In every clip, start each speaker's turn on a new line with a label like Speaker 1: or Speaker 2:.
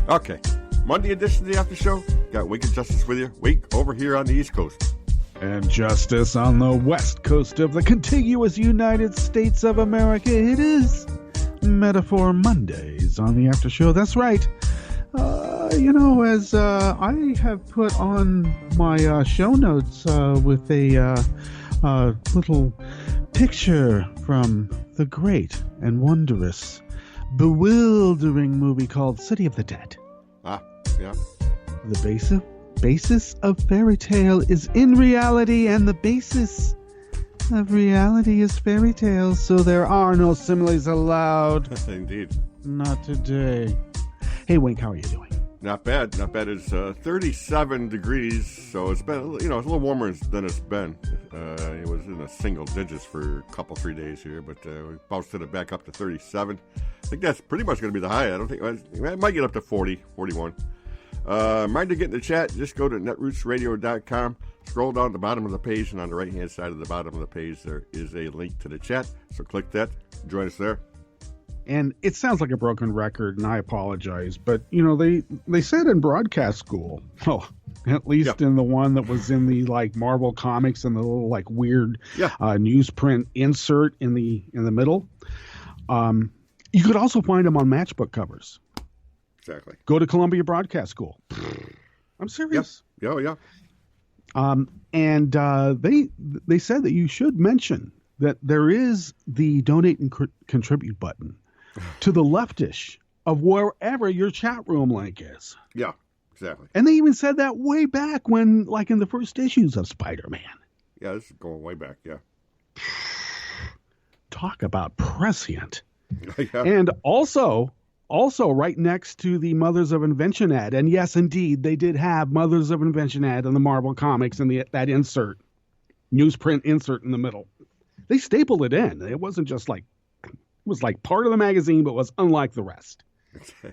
Speaker 1: Okay, Monday edition of the After Show. Got Wink and Justice with you. Wink over here on the East Coast.
Speaker 2: And Justice on the west coast of the contiguous United States of America. It is Metaphor Mondays on the After Show. That's right. As I have put on my show notes with a little picture from the great and wondrous, bewildering movie called City of the Dead.
Speaker 1: Ah, yeah.
Speaker 2: The basis of fairy tale is in reality, and the basis of reality is fairy tales, so there are no similes allowed.
Speaker 1: Indeed.
Speaker 2: Not today. Hey, Wink, how are you doing?
Speaker 1: Not bad. Not bad. It's 37 degrees, so it's been, it's a little warmer than it's been. It was in the single digits for a couple, 3 days here, but we boosted it back up to 37. I think that's pretty much going to be the high. I don't think it might get up to 40, 41. Mind to get in the chat, just go to netrootsradio.com, scroll down the bottom of the page, and on the right-hand side of the bottom of the page, there is a link to the chat. So click that, join us there.
Speaker 2: And it sounds like a broken record, and I apologize, but, they said in broadcast school, at least in the one that was in the, Marvel Comics and the little, weird newsprint insert in the middle, you could also find them on matchbook covers.
Speaker 1: Exactly.
Speaker 2: Go to Columbia Broadcast School. I'm serious.
Speaker 1: Yep. Oh, yeah.
Speaker 2: And they said that you should mention that there is the donate and contribute button to the leftish of wherever your chat room link is.
Speaker 1: Yeah, exactly.
Speaker 2: And they even said that way back when, in the first issues of Spider-Man.
Speaker 1: Yeah, this is going way back, yeah.
Speaker 2: Talk about prescient.
Speaker 1: Yeah.
Speaker 2: And also right next to the Mothers of Invention ad. And yes, indeed, they did have Mothers of Invention ad in the Marvel Comics and that insert, newsprint insert in the middle. They stapled it in. It wasn't just it was part of the magazine, but was unlike the rest.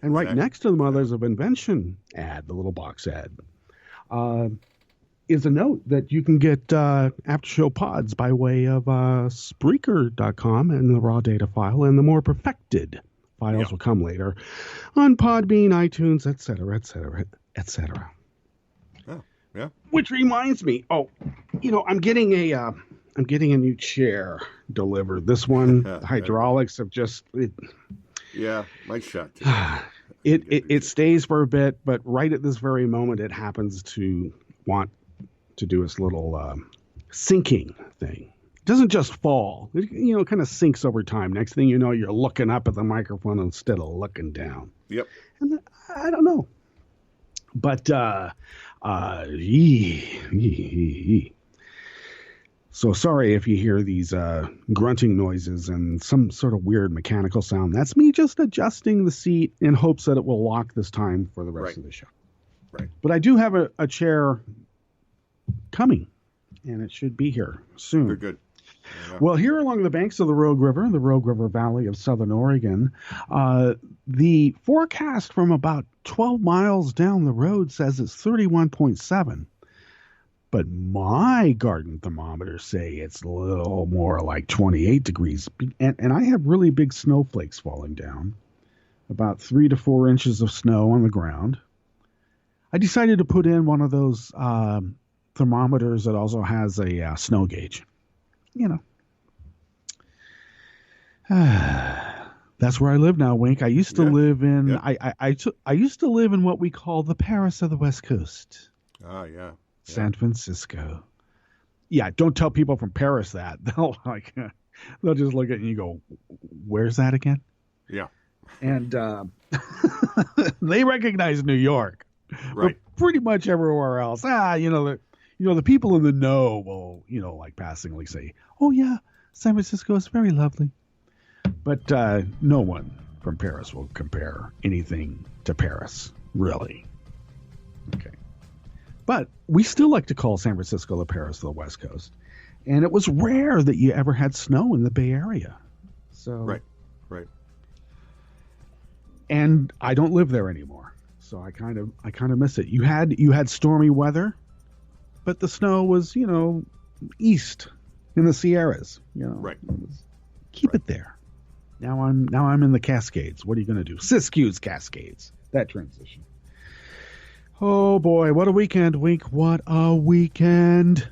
Speaker 2: And right next to the Mothers of Invention ad, the little box ad, is a note that you can get after show pods by way of Spreaker.com and the raw data file, and the more perfected files will come later on Podbean, iTunes, etc., etc., etc.
Speaker 1: Oh, yeah.
Speaker 2: Which reminds me, I'm getting a new chair delivered. This one, the hydraulics have just...
Speaker 1: might shut.
Speaker 2: It stays for a bit, but right at this very moment, it happens to want to do its little sinking thing. It doesn't just fall. It, kind of sinks over time. Next thing you know, you're looking up at the microphone instead of looking down.
Speaker 1: Yep.
Speaker 2: And I don't know. But, so sorry if you hear these grunting noises and some sort of weird mechanical sound. That's me just adjusting the seat in hopes that it will lock this time for the rest of the show.
Speaker 1: Right.
Speaker 2: But I do have a chair coming, and it should be here soon.
Speaker 1: Very good. Yeah.
Speaker 2: Well, here along the banks of the Rogue River Valley of Southern Oregon, the forecast from about 12 miles down the road says it's 31.7. But my garden thermometers say it's a little more like 28 degrees. And I have really big snowflakes falling down, about 3 to 4 inches of snow on the ground. I decided to put in one of those thermometers that also has a snow gauge. That's where I live now, Wink. I used to live in I used to live in what we call the Paris of the West Coast.
Speaker 1: Oh, yeah.
Speaker 2: San Francisco. Yeah, don't tell people from Paris that. They'll just look at you and go, "Where's that again?"
Speaker 1: Yeah.
Speaker 2: And they recognize New York,
Speaker 1: right?
Speaker 2: But pretty much everywhere else, the people in the know will, passingly say, "Oh yeah, San Francisco is very lovely," but no one from Paris will compare anything to Paris, really. Okay. But we still like to call San Francisco the Paris of the West Coast. And it was rare that you ever had snow in the Bay Area. So
Speaker 1: Right.
Speaker 2: And I don't live there anymore. So I kind of miss it. You had stormy weather, but the snow was, east in the Sierras,
Speaker 1: Right.
Speaker 2: Keep it there. Now I'm in the Cascades. What are you going to do? Siskiyou's Cascades. that transition. Oh boy, what a weekend, Wink. What a weekend.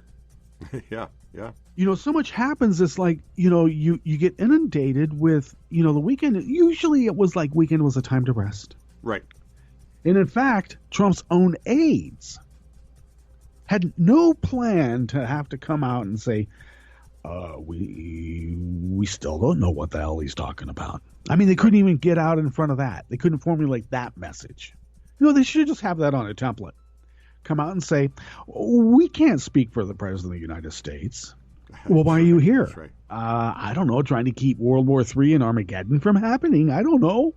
Speaker 1: Yeah, yeah.
Speaker 2: So much happens. It's like, you get inundated with, the weekend. Usually it was like weekend was a time to rest.
Speaker 1: Right.
Speaker 2: And in fact, Trump's own aides had no plan to have to come out and say, we still don't know what the hell he's talking about. I mean, they couldn't even get out in front of that. They couldn't formulate that message. They should just have that on a template. Come out and say, we can't speak for the President of the United States. Well, why are you here?
Speaker 1: That's right.
Speaker 2: I don't know, trying to keep World War III and Armageddon from happening. I don't know.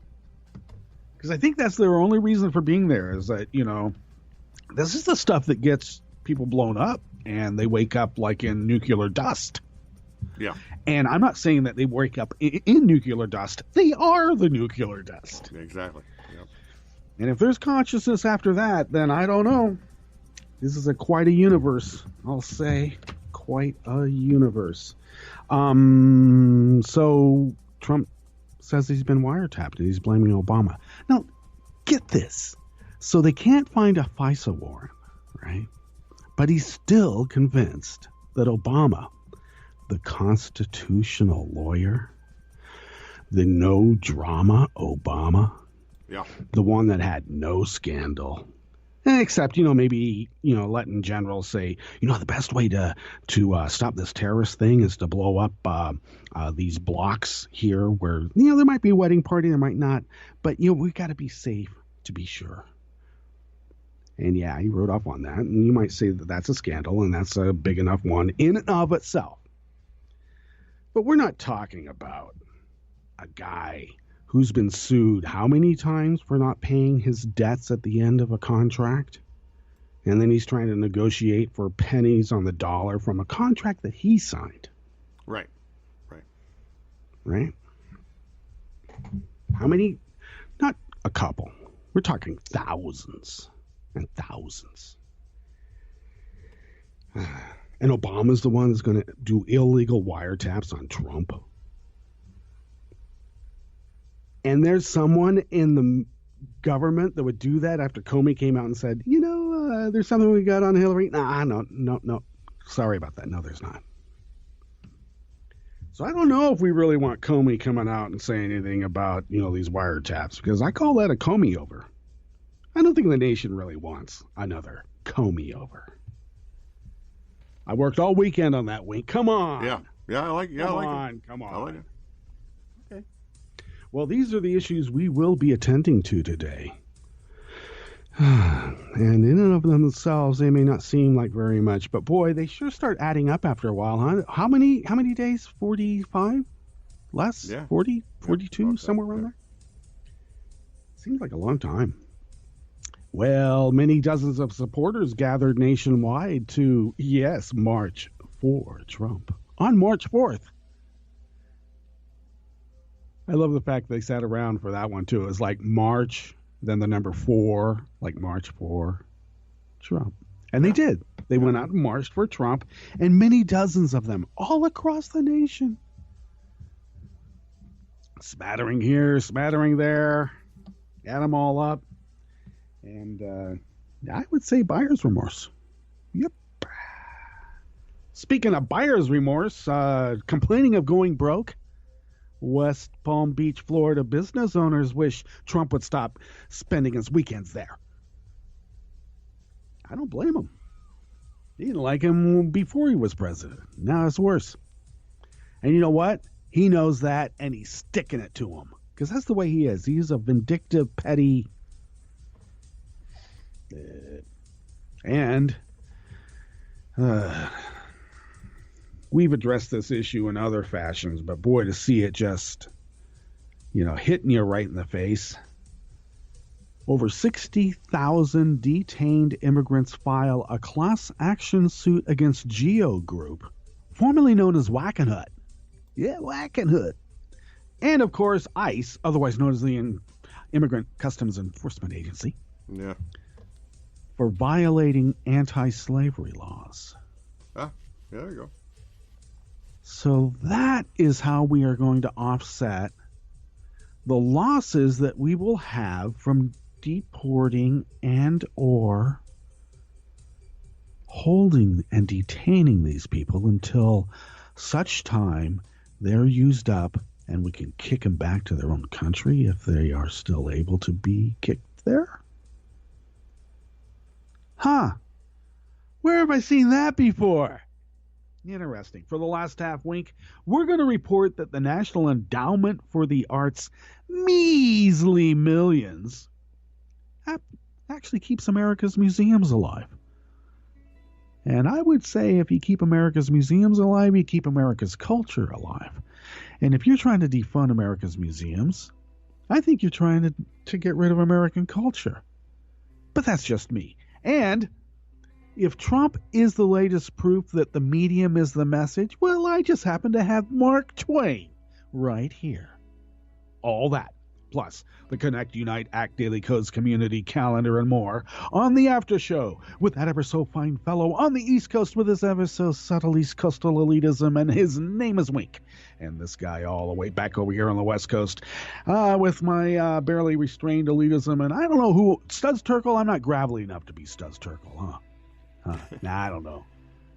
Speaker 2: Because I think that's their only reason for being there is that, this is the stuff that gets people blown up and they wake up like in nuclear dust.
Speaker 1: Yeah.
Speaker 2: And I'm not saying that they wake up in nuclear dust. They are the nuclear dust.
Speaker 1: Exactly. Yep.
Speaker 2: And if there's consciousness after that, then I don't know. This is quite a universe, I'll say. Quite a universe. So Trump says he's been wiretapped and he's blaming Obama. Now, get this. So they can't find a FISA warrant, right? But he's still convinced that Obama, the constitutional lawyer, the no drama Obama,
Speaker 1: Yeah.
Speaker 2: the one that had no scandal, except, maybe, letting generals say, the best way to stop this terrorist thing is to blow up these blocks here where, there might be a wedding party, there might not, but, we've got to be safe to be sure. And yeah, he wrote up on that, and you might say that that's a scandal, and that's a big enough one in and of itself. But we're not talking about a guy who's been sued how many times for not paying his debts at the end of a contract? And then he's trying to negotiate for pennies on the dollar from a contract that he signed.
Speaker 1: Right. Right.
Speaker 2: Right? How many? Not a couple. We're talking thousands and thousands. And Obama's the one that's going to do illegal wiretaps on Trump. And there's someone in the government that would do that after Comey came out and said, there's something we got on Hillary. No. Sorry about that. No, there's not. So I don't know if we really want Comey coming out and saying anything about, these wiretaps, because I call that a Comey over. I don't think the nation really wants another Comey over. I worked all weekend on that, Wink. Come on.
Speaker 1: Yeah. Yeah, I like it.
Speaker 2: Come on.
Speaker 1: I like it.
Speaker 2: Okay. Well, these are the issues we will be attending to today. And in and of themselves, they may not seem like very much, but boy, they sure start adding up after a while, huh? How many days? 45? Less?
Speaker 1: Yeah.
Speaker 2: 40? 42?
Speaker 1: Yeah,
Speaker 2: somewhere around
Speaker 1: yeah.
Speaker 2: there? Seems like a long time. Well, many dozens of supporters gathered nationwide to, yes, march for Trump on March 4th. I love the fact they sat around for that one, too. It was like March, then the number 4, like March for Trump. And they did. They went out and marched for Trump, and many dozens of them all across the nation. Smattering here, smattering there. Add them all up. And I would say buyer's remorse. Yep. Speaking of buyer's remorse, complaining of going broke, West Palm Beach, Florida business owners wish Trump would stop spending his weekends there. I don't blame him. He didn't like him before he was president. Now it's worse. And you know what? He knows that, and he's sticking it to him. Because that's the way he is. He's a vindictive, petty... And we've addressed this issue in other fashions, but boy, to see it just, hitting you right in the face. Over 60,000 detained immigrants file a class action suit against Geo Group, formerly known as Wackenhut. Yeah, Wackenhut. And of course, ICE, otherwise known as the Immigrant Customs Enforcement Agency.
Speaker 1: Yeah.
Speaker 2: For violating anti-slavery laws.
Speaker 1: Ah, yeah, there you go.
Speaker 2: So that is how we are going to offset the losses that we will have from deporting and or holding and detaining these people until such time they're used up and we can kick them back to their own country if they are still able to be kicked there? Huh. Where have I seen that before? Interesting. For the last half wink, we're going to report that the National Endowment for the Arts' measly millions actually keeps America's museums alive. And I would say if you keep America's museums alive, you keep America's culture alive. And if you're trying to defund America's museums, I think you're trying to get rid of American culture. But that's just me. And if Trump is the latest proof that the medium is the message, well, I just happen to have Mark Twain right here. All that, plus the Connect, Unite, Act Daily Codes community calendar and more on the after show with that ever so fine fellow on the East Coast with his ever so subtle East Coastal elitism, and his name is Wink. And this guy all the way back over here on the West Coast with my barely restrained elitism, and I don't know who, Studs Terkel? I'm not gravelly enough to be Studs Terkel, huh? Nah, I don't know.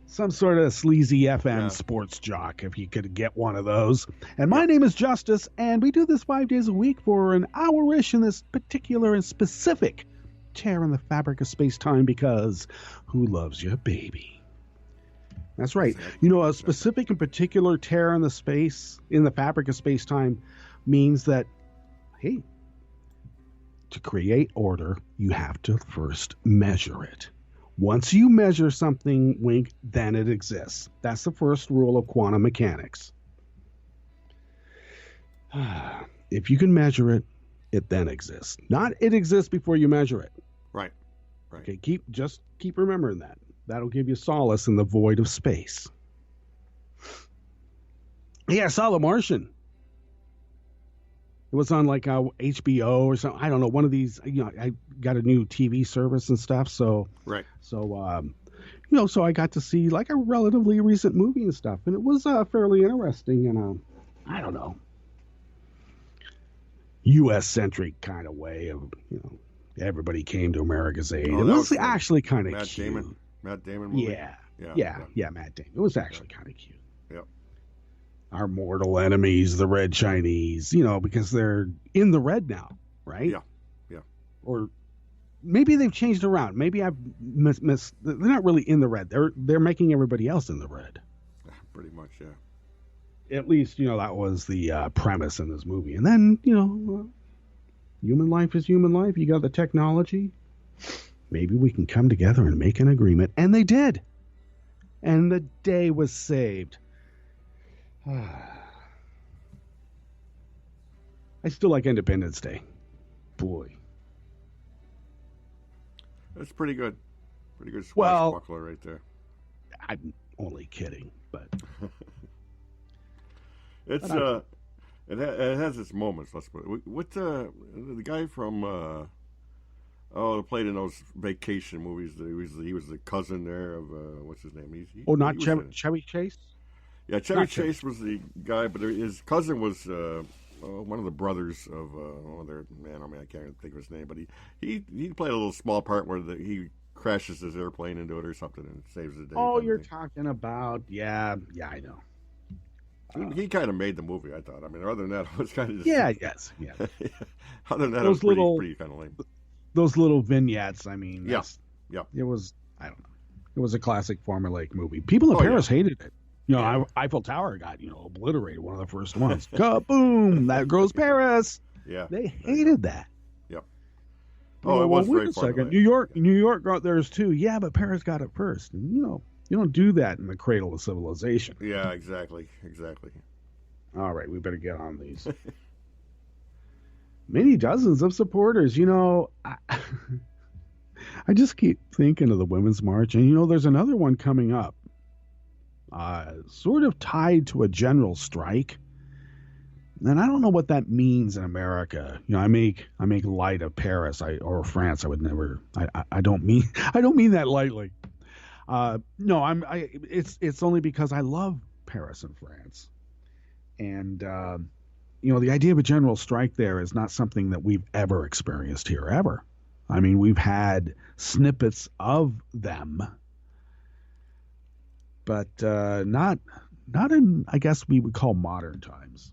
Speaker 2: Some sort of sleazy FM sports jock, if you could get one of those. And my name is Justice, and we do this 5 days a week for an hour-ish in this particular and specific tear in the fabric of space-time, because who loves you, baby? That's right. You know, a specific and particular tear in the fabric of space-time means that, hey, to create order, you have to first measure it. Once you measure something, Wink, then it exists. That's the first rule of quantum mechanics. If you can measure it, it then exists. Not it exists before you measure it.
Speaker 1: Right.
Speaker 2: Okay, keep remembering that. That'll give you solace in the void of space. Yeah, I saw The Martian. It was on like HBO or something. I don't know, one of these. You know, I got a new TV service and stuff. So
Speaker 1: right.
Speaker 2: So so I got to see like a relatively recent movie and stuff, and it was fairly interesting. And I don't know, U.S. centric kind of way of everybody came to America's aid.
Speaker 1: Oh,
Speaker 2: it was actually kind of cute.
Speaker 1: Matt Damon movie.
Speaker 2: Yeah, Matt Damon. It was actually kind of cute.
Speaker 1: Yep.
Speaker 2: Our mortal enemies, the Red Chinese, because they're in the red now, right?
Speaker 1: Yeah.
Speaker 2: Or maybe they've changed around. Maybe I've missed. They're not really in the red. They're making everybody else in the red.
Speaker 1: Pretty much, yeah.
Speaker 2: At least, that was the premise in this movie. And then, human life is human life. You got the technology. Maybe we can come together and make an agreement. And they did. And the day was saved. I still like Independence Day. Boy.
Speaker 1: That's pretty good. Pretty good swashbuckler right there.
Speaker 2: I'm only kidding, but
Speaker 1: it has its moments. Let's put it. What the guy from that played in those vacation movies? He was the cousin there of what's his name?
Speaker 2: Not Chevy Chase.
Speaker 1: Yeah, Chevy Chase was the guy, but his cousin was one of the brothers of I can't think of his name, but he played a little small part where he crashes his airplane into it or something and saves the day.
Speaker 2: Oh, you're talking about I know.
Speaker 1: He kind of made the movie, I thought. I mean, other than that, it was kind of just...
Speaker 2: Yeah.
Speaker 1: Other than that, it was pretty kind of lame.
Speaker 2: Those little vignettes, I mean...
Speaker 1: Yeah.
Speaker 2: It was, I don't know. It was a classic formulaic movie. People in Paris hated it. Eiffel Tower got, obliterated, one of the first ones. Kaboom! That goes Paris!
Speaker 1: Yeah.
Speaker 2: They hated that.
Speaker 1: Yep. Oh, it was very
Speaker 2: wait a second. New York got theirs too. Yeah, but Paris got it first. And, you don't do that in the cradle of civilization.
Speaker 1: Yeah, exactly.
Speaker 2: All right, we better get on these. Many dozens of supporters. I just keep thinking of the Women's March, and there's another one coming up. Sort of tied to a general strike. And I don't know what that means in America. I make light of Paris or France. I would never. I don't mean that lightly. No, it's only because I love Paris and France, and the idea of a general strike there is not something that we've ever experienced here ever. I mean, we've had snippets of them, but not in, I guess we would call modern times.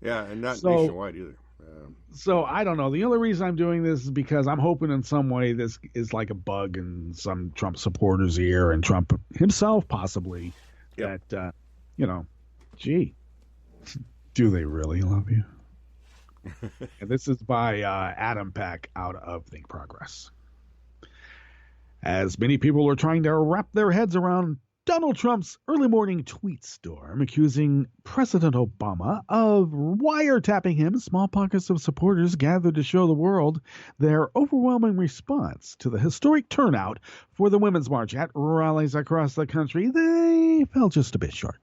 Speaker 1: Yeah, and not
Speaker 2: So
Speaker 1: nationwide either.
Speaker 2: So I don't know. The only reason I'm doing this is because I'm hoping in some way this is like a bug in some Trump supporters' ear and Trump himself possibly
Speaker 1: Yep.
Speaker 2: that gee, do they really love you? And this is by Adam Peck out of Think Progress. As many people are trying to wrap their heads around Donald Trump's early morning tweet storm accusing President Obama of wiretapping him, small pockets of supporters gathered to show the world their overwhelming response to the historic turnout for the Women's March at rallies across the country. They fell just a bit short.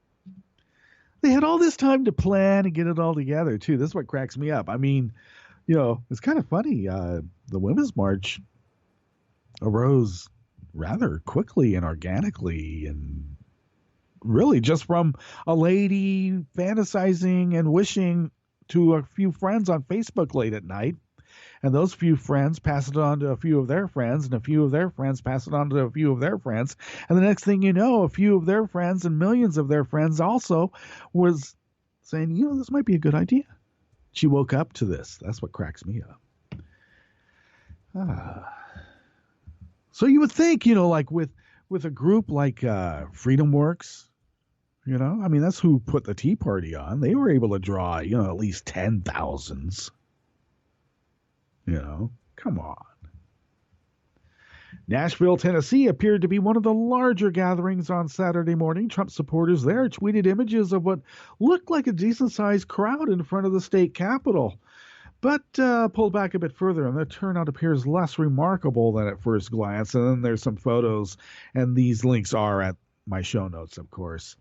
Speaker 2: They had all this time to plan and get it all together, too. This is what cracks me up. I mean, it's kind of funny. The Women's March arose rather quickly and organically, and really just from a lady fantasizing and wishing to a few friends on Facebook late at night, and those few friends pass it on to a few of their friends, and a few of their friends pass it on to a few of their friends, and the next thing you know, a few of their friends and millions of their friends also was saying, this might be a good idea. She woke up to this. That's what cracks me up. So you would think, like with a group like Freedom Works, I mean, that's who put the Tea Party on. They were able to draw, at least 10,000s. Come on. Nashville, Tennessee appeared to be one of the larger gatherings on Saturday morning. Trump supporters there tweeted images of what looked like a decent-sized crowd in front of the state capitol. But pulled back a bit further, and the turnout appears less remarkable than at first glance. And then there's some photos, and these links are at my show notes, of course.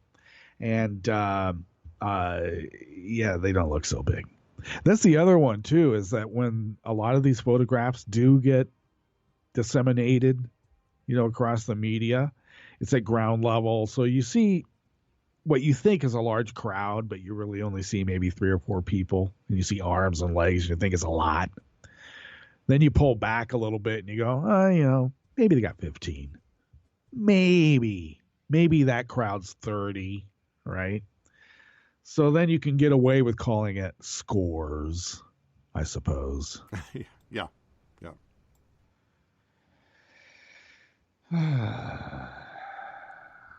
Speaker 2: And, they don't look so big. That's the other one, too, is that when a lot of these photographs do get disseminated, across the media, it's at ground level. So you see what you think is a large crowd, but you really only see maybe 3 or 4 people, and you see arms and legs, and you think it's a lot. Then you pull back a little bit, and you go, maybe they got 15. Maybe that crowd's 30, right? So then you can get away with calling it scores, I suppose.
Speaker 1: Yeah.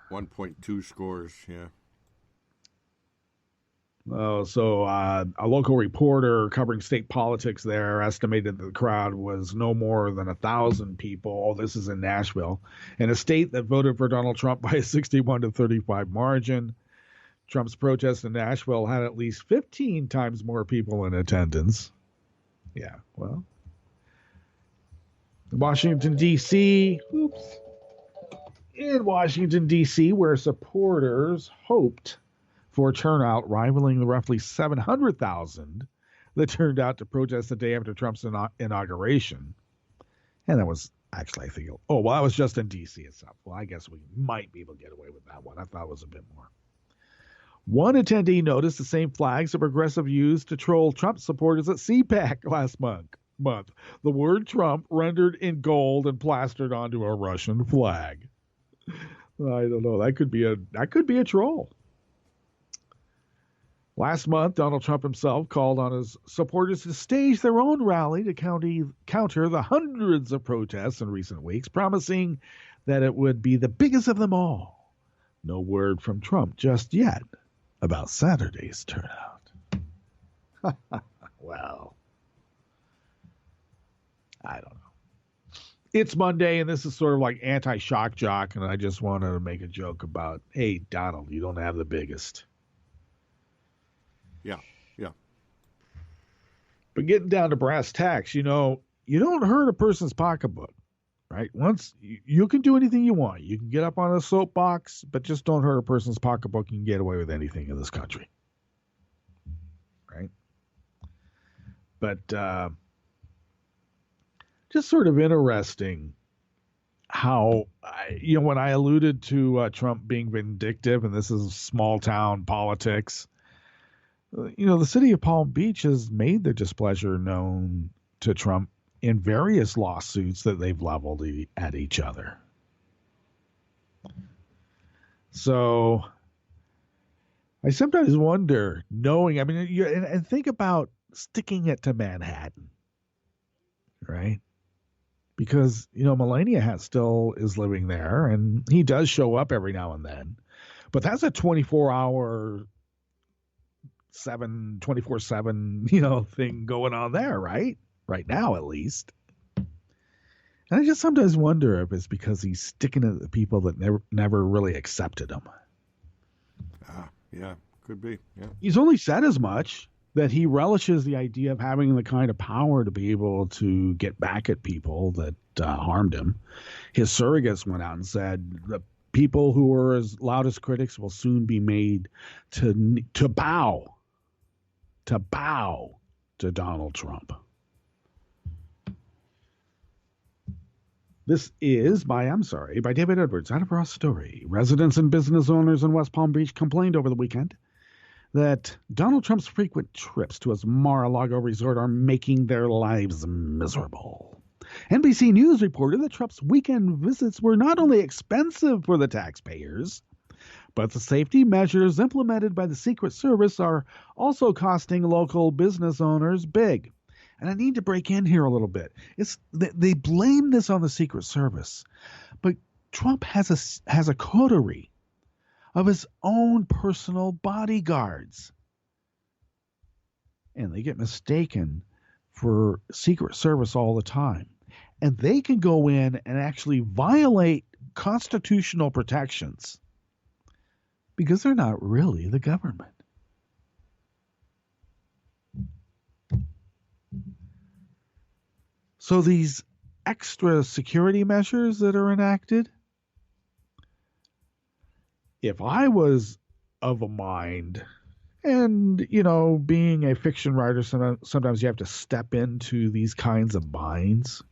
Speaker 1: 1.2 scores, yeah.
Speaker 2: So a local reporter covering state politics there estimated that the crowd was no more than 1,000 people. Oh, this is in Nashville, in a state that voted for Donald Trump by a 61-35 margin. Trump's protest in Nashville had at least 15 times more people in attendance. Yeah, well. Washington, D.C. In Washington, D.C., where supporters hoped for turnout rivaling the roughly 700,000 that turned out to protest the day after Trump's inauguration. And that was actually, I think, that was just in D.C. itself. Well, I guess we might be able to get away with that one. I thought it was a bit more. One attendee noticed the same flags a progressive used to troll Trump supporters at CPAC last month. The word Trump rendered in gold and plastered onto a Russian flag. I don't know. That could be a troll. Last month, Donald Trump himself called on his supporters to stage their own rally to counter the hundreds of protests in recent weeks, promising that it would be the biggest of them all. No word from Trump just yet about Saturday's turnout. Well, I don't know. It's Monday, and this is sort of like anti-shock jock, and I just wanted to make a joke about, hey, Donald, you don't have the biggest.
Speaker 1: Yeah.
Speaker 2: But getting down to brass tacks, you don't hurt a person's pocketbook, right? Once you can do anything you want. You can get up on a soapbox, but just don't hurt a person's pocketbook. You can get away with anything in this country, right? But just sort of interesting how, when I alluded to Trump being vindictive, and this is small town politics, the city of Palm Beach has made their displeasure known to Trump in various lawsuits that they've leveled at each other. So I sometimes wonder, knowing, I mean, and think about sticking it to Manhattan, right? Because, Melania still is living there, and he does show up every now and then. But that's a 24-hour, 24/7, thing going on there, right? Right now, at least. And I just sometimes wonder if it's because he's sticking to the people that never really accepted him.
Speaker 1: Yeah, could be. Yeah.
Speaker 2: He's only said as much, that he relishes the idea of having the kind of power to be able to get back at people that harmed him. His surrogates went out and said the people who are his loudest critics will soon be made to bow to Donald Trump. This is by David Edwards out of Raw Story. Residents and business owners in West Palm Beach complained over the weekend that Donald Trump's frequent trips to his Mar-a-Lago resort are making their lives miserable. NBC News reported that Trump's weekend visits were not only expensive for the taxpayers, but the safety measures implemented by the Secret Service are also costing local business owners big. And I need to break in here a little bit. They blame this on the Secret Service, but Trump has a coterie of his own personal bodyguards, and they get mistaken for Secret Service all the time. And they can go in and actually violate constitutional protections because they're not really the government. So these extra security measures that are enacted, if I was of a mind, and, being a fiction writer, sometimes you have to step into these kinds of binds.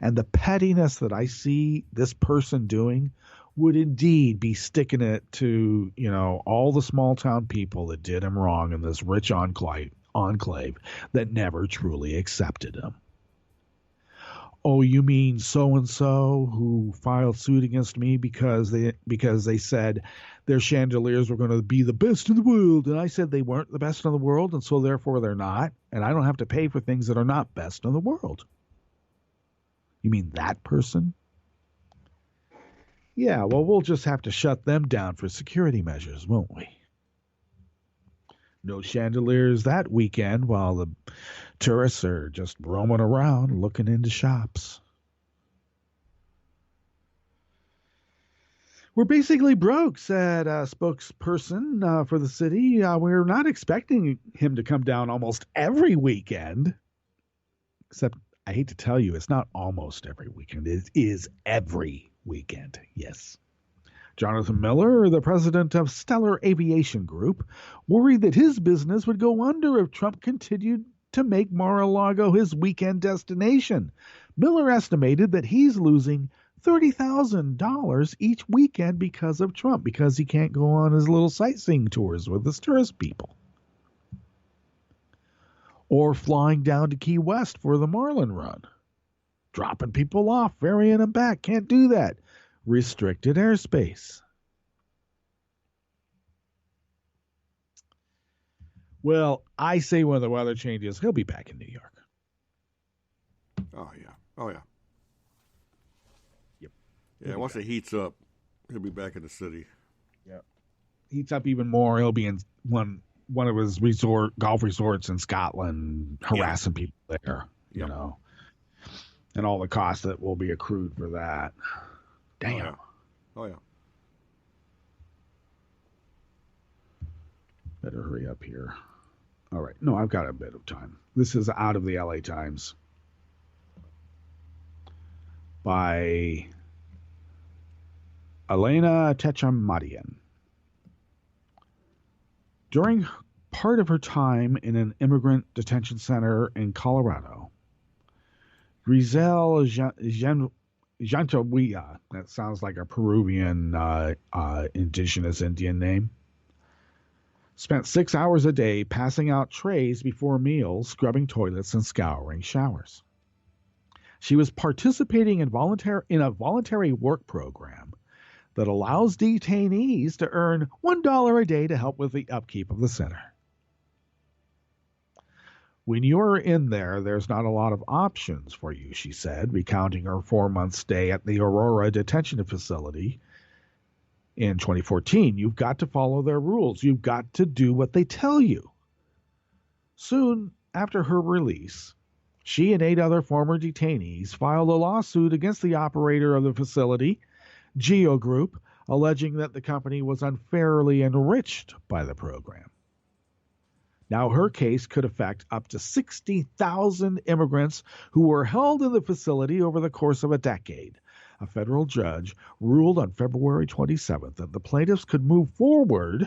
Speaker 2: And the pettiness that I see this person doing would indeed be sticking it to, all the small town people that did him wrong in this rich enclave that never truly accepted him. Oh, you mean so-and-so who filed suit against me because they said their chandeliers were going to be the best in the world, and I said they weren't the best in the world, and so therefore they're not, and I don't have to pay for things that are not best in the world. You mean that person? Yeah, well, we'll just have to shut them down for security measures, won't we? No chandeliers that weekend while the tourists are just roaming around looking into shops. We're basically broke, said a spokesperson for the city. We're not expecting him to come down almost every weekend. Except, I hate to tell you, it's not almost every weekend. It is every weekend, yes. Jonathan Miller, the president of Stellar Aviation Group, worried that his business would go under if Trump continued to make Mar-a-Lago his weekend destination. Miller estimated that he's losing $30,000 each weekend because of Trump, because he can't go on his little sightseeing tours with his tourist people. Or flying down to Key West for the Marlin Run. Dropping people off, ferrying them back. Can't do that. Restricted airspace. Well, I say when the weather changes, he'll be back in New York.
Speaker 1: Oh, yeah.
Speaker 2: Yep.
Speaker 1: Yeah, once it heats up, he'll be back in the city.
Speaker 2: Yep. Heats up even more. He'll be in one of his golf resorts in Scotland, harassing people there, and all the costs that will be accrued for that. Damn.
Speaker 1: Oh, yeah.
Speaker 2: Better hurry up here. All right. No, I've got a bit of time. This is out of the LA Times by Elena Techamadian. During part of her time in an immigrant detention center in Colorado, Grizel Jantahuia, that sounds like a Peruvian indigenous Indian name, spent 6 hours a day passing out trays before meals, scrubbing toilets, and scouring showers.
Speaker 3: She was participating in a voluntary work program that allows detainees to earn $1 a day to help with the upkeep of the center. When you're in there, there's not a lot of options for you, she said, recounting her 4-month stay at the Aurora detention facility in 2014. You've got to follow their rules. You've got to do what they tell you. Soon after her release, she and 8 other former detainees filed a lawsuit against the operator of the facility, Geo Group, alleging that the company was unfairly enriched by the program. Now, her case could affect up to 60,000 immigrants who were held in the facility over the course of a decade. A federal judge ruled on February 27th that the plaintiffs could move forward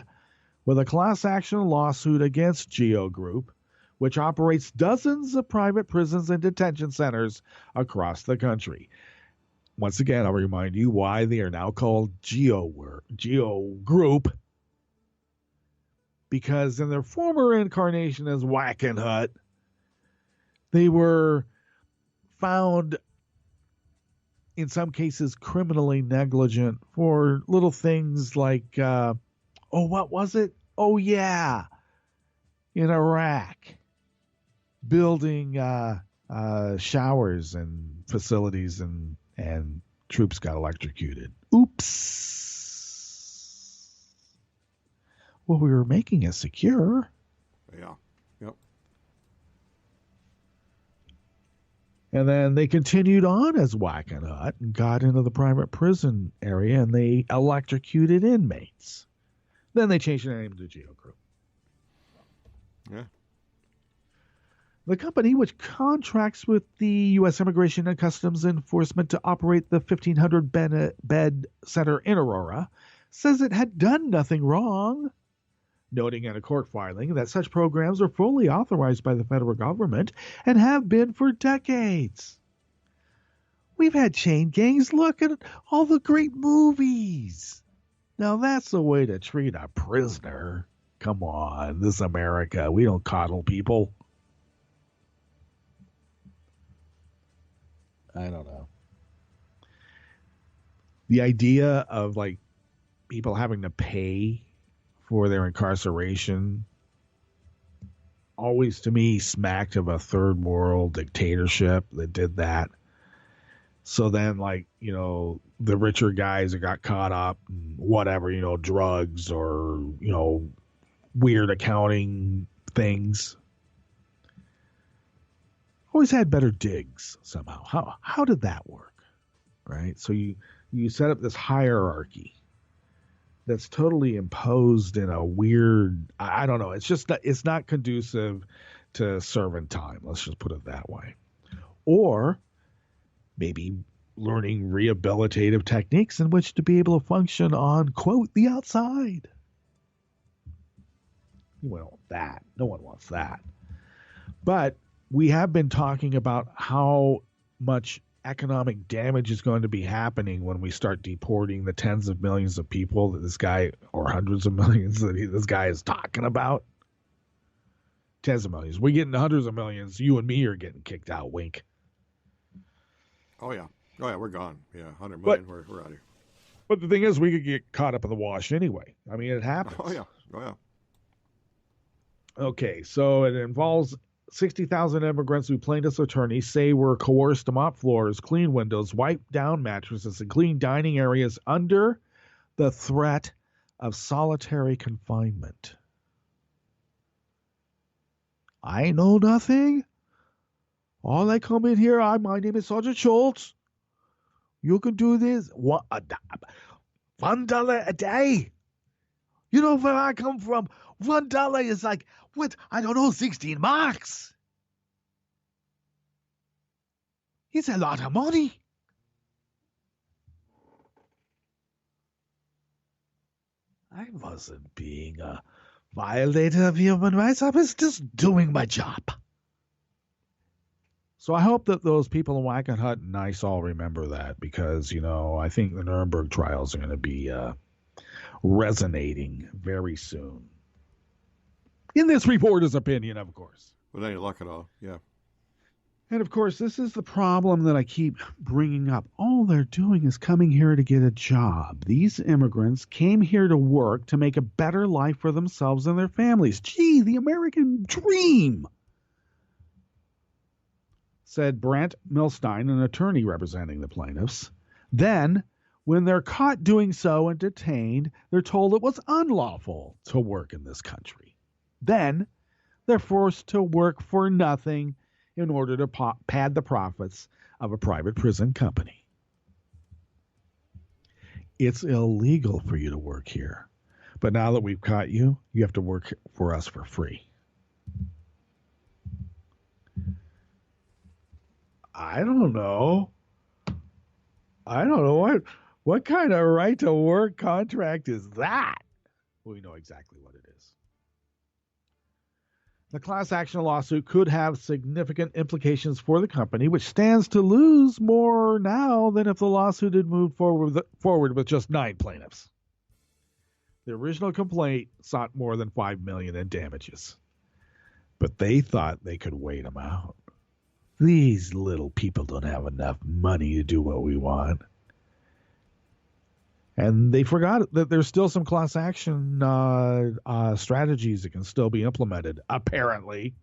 Speaker 3: with a class action lawsuit against Geo Group, which operates dozens of private prisons and detention centers across the country. Once again, I'll remind you why they are now called Geo Group. Because in their former incarnation as Wackenhut, they were found, in some cases, criminally negligent for little things like, what was it? Oh, yeah, in Iraq, building showers and facilities and troops got electrocuted. Oops. Well, we were making it secure.
Speaker 1: Yeah. Yep.
Speaker 3: And then they continued on as Wackenhut and got into the private prison area, and they electrocuted inmates. Then they changed their name to Geo Group.
Speaker 1: Yeah.
Speaker 3: The company, which contracts with the U.S. Immigration and Customs Enforcement to operate the 1,500-bed center in Aurora, says it had done nothing wrong, noting in a court filing that such programs are fully authorized by the federal government and have been for decades. We've had chain gangs. Look at all the great movies. Now that's the way to treat a prisoner. Come on, this is America. We don't coddle people. I don't know. The idea of like people having to pay for their incarceration always to me smacked of a third world dictatorship that did that. So then, like, the richer guys that got caught up in whatever, drugs or, weird accounting things always had better digs somehow. How did that work? Right? So you set up this hierarchy that's totally imposed in a weird, I don't know. It's not conducive to serving time. Let's just put it that way. Or maybe learning rehabilitative techniques in which to be able to function on, quote, the outside. You don't want that. No one wants that. But we have been talking about how much economic damage is going to be happening when we start deporting the tens of millions of people that this guy, or hundreds of millions that this guy is talking about. Tens of millions. We're getting hundreds of millions. You and me are getting kicked out. Wink.
Speaker 1: Oh yeah, we're gone. Yeah, 100 million. We're out of here.
Speaker 3: But the thing is, we could get caught up in the wash anyway. I mean, it happens.
Speaker 1: Oh yeah.
Speaker 3: Okay, so it involves 60,000 immigrants who plaintiffs' attorneys say were coerced to mop floors, clean windows, wipe down mattresses, and clean dining areas under the threat of solitary confinement. I know nothing. All I come in here, my name is Sergeant Schultz. You can do this. $1 a day. You know where I come from? $1 is like, what? I don't know, 16 marks. It's a lot of money. I wasn't being a violator of human rights. I was just doing my job. So I hope that those people in Wackenhut and Nice all remember that, because, I think the Nuremberg trials are going to be resonating very soon. In this reporter's opinion, of course.
Speaker 1: With any luck at all, yeah.
Speaker 2: And of course, this is the problem that I keep bringing up. All they're doing is coming here to get a job. These immigrants came here to work to make a better life for themselves and their families. Gee, the American dream, said Brant Milstein, an attorney representing the plaintiffs. Then, when they're caught doing so and detained, they're told it was unlawful to work in this country. Then, they're forced to work for nothing in order to pad the profits of a private prison company. It's illegal for you to work here. But now that we've caught you, you have to work for us for free. I don't know what kind of right to work contract is that? We know exactly what it is. The class action lawsuit could have significant implications for the company, which stands to lose more now than if the lawsuit had moved forward with just 9 plaintiffs. The original complaint sought more than $5 million in damages, but they thought they could wait them out. These little people don't have enough money to do what we want. And they forgot that there's still some class action strategies that can still be implemented, apparently.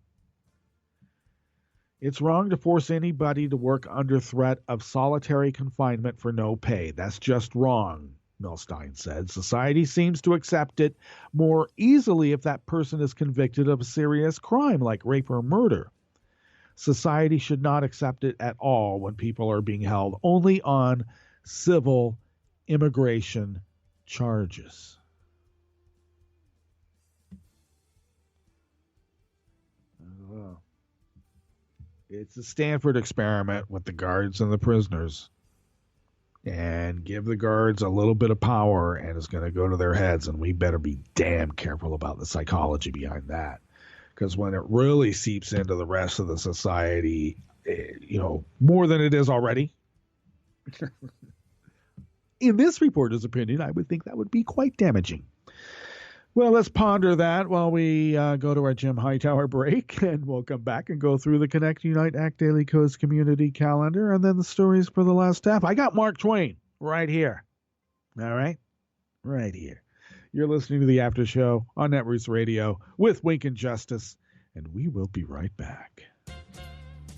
Speaker 2: It's wrong to force anybody to work under threat of solitary confinement for no pay. That's just wrong, Milstein said. Society seems to accept it more easily if that person is convicted of a serious crime like rape or murder. Society should not accept it at all when people are being held only on civil immigration charges. It's a Stanford experiment with the guards and the prisoners. And give the guards a little bit of power and it's going to go to their heads, and we better be damn careful about the psychology behind that. Because when it really seeps into the rest of the society, more than it is already, in this reporter's opinion, I would think that would be quite damaging. Well, let's ponder that while we go to our Jim Hightower break, and we'll come back and go through the Connect, Unite, Act Daily Codes community calendar, and then the stories for the last half. I got Mark Twain right here. All right? Right here. You're listening to the After Show on Netroots Radio with Wink and Justice, and we will be right back.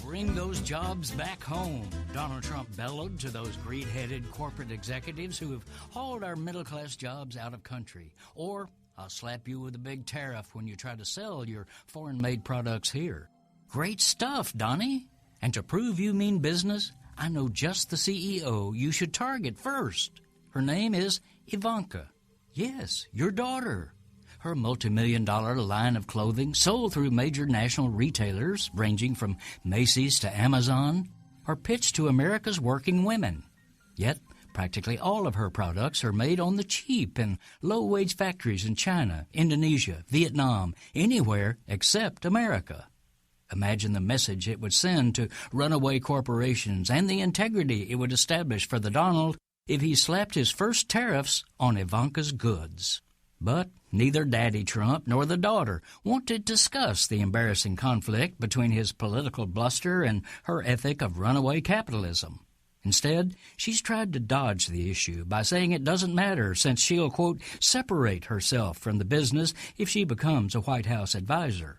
Speaker 4: Bring those jobs back home, Donald Trump bellowed to those greed-headed corporate executives who have hauled our middle-class jobs out of country. Or I'll slap you with a big tariff when you try to sell your foreign-made products here. Great stuff, Donnie. And to prove you mean business, I know just the CEO you should target first. Her name is Ivanka. Yes, your daughter. Her multi-million-dollar line of clothing, sold through major national retailers ranging from Macy's to Amazon, are pitched to America's working women. Yet, practically all of her products are made on the cheap in low-wage factories in China, Indonesia, Vietnam, anywhere except America. Imagine the message it would send to runaway corporations and the integrity it would establish for the Donald if he slapped his first tariffs on Ivanka's goods. But neither Daddy Trump nor the daughter want to discuss the embarrassing conflict between his political bluster and her ethic of runaway capitalism. Instead, she's tried to dodge the issue by saying it doesn't matter since she'll, quote, separate herself from the business if she becomes a White House advisor.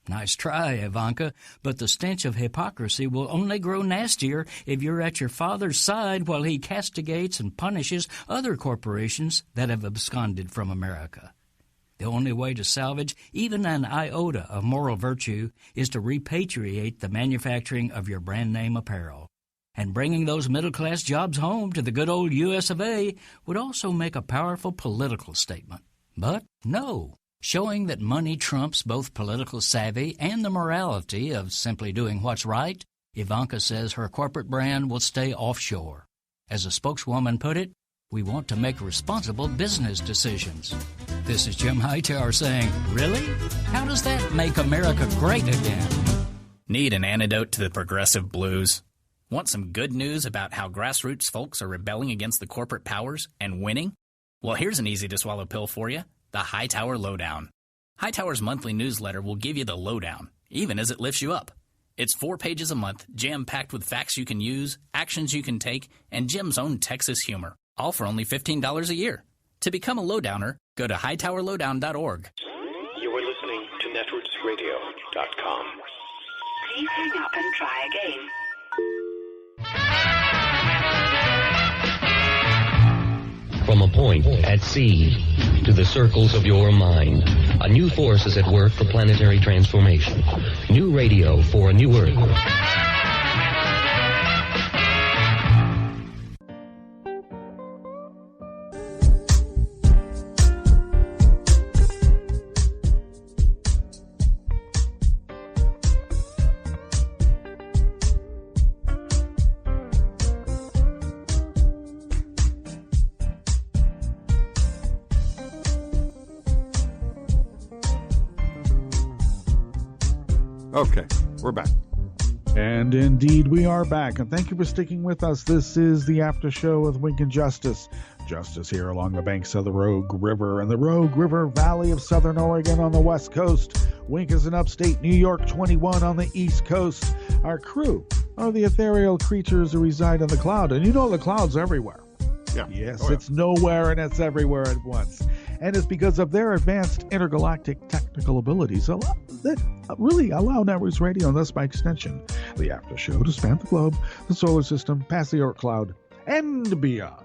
Speaker 4: Nice try, Ivanka, but the stench of hypocrisy will only grow nastier if you're at your father's side while he castigates and punishes other corporations that have absconded from America. The only way to salvage even an iota of moral virtue is to repatriate the manufacturing of your brand-name apparel. And bringing those middle-class jobs home to the good old U.S. of A. would also make a powerful political statement. But no. Showing that money trumps both political savvy and the morality of simply doing what's right, Ivanka says her corporate brand will stay offshore. As a spokeswoman put it, we want to make responsible business decisions. This is Jim Hightower saying, really? How does that make America great again?
Speaker 5: Need an antidote to the progressive blues? Want some good news about how grassroots folks are rebelling against the corporate powers and winning? Well, here's an easy-to-swallow pill for you. The Hightower Lowdown. Hightower's monthly newsletter will give you the lowdown, even as it lifts you up. It's 4 pages a month, jam-packed with facts you can use, actions you can take, and Jim's own Texas humor. All for only $15 a year. To become a lowdowner, go to hightowerlowdown.org.
Speaker 6: You are listening to netrootsradio.com.
Speaker 7: Please hang up and try again.
Speaker 8: From a point at sea to the circles of your mind, a new force is at work for planetary transformation. New radio for a new Earth.
Speaker 1: Okay, we're back.
Speaker 3: And indeed, we are back. And thank you for sticking with us. This is the After Show with Wink and Justice. Justice here along the banks of the Rogue River and the Rogue River Valley of Southern Oregon on the west coast. Wink is in upstate New York, 21 on the east coast. Our crew are the ethereal creatures who reside in the cloud. And you know the cloud's everywhere.
Speaker 1: Yeah.
Speaker 3: Yes,
Speaker 1: Oh, yeah.
Speaker 3: it's nowhere and it's everywhere at once. And it's because of their advanced intergalactic technical abilities that really allow Netroots Radio, and thus by extension, the After Show, to span the globe, the solar system, past the Oort cloud, and beyond.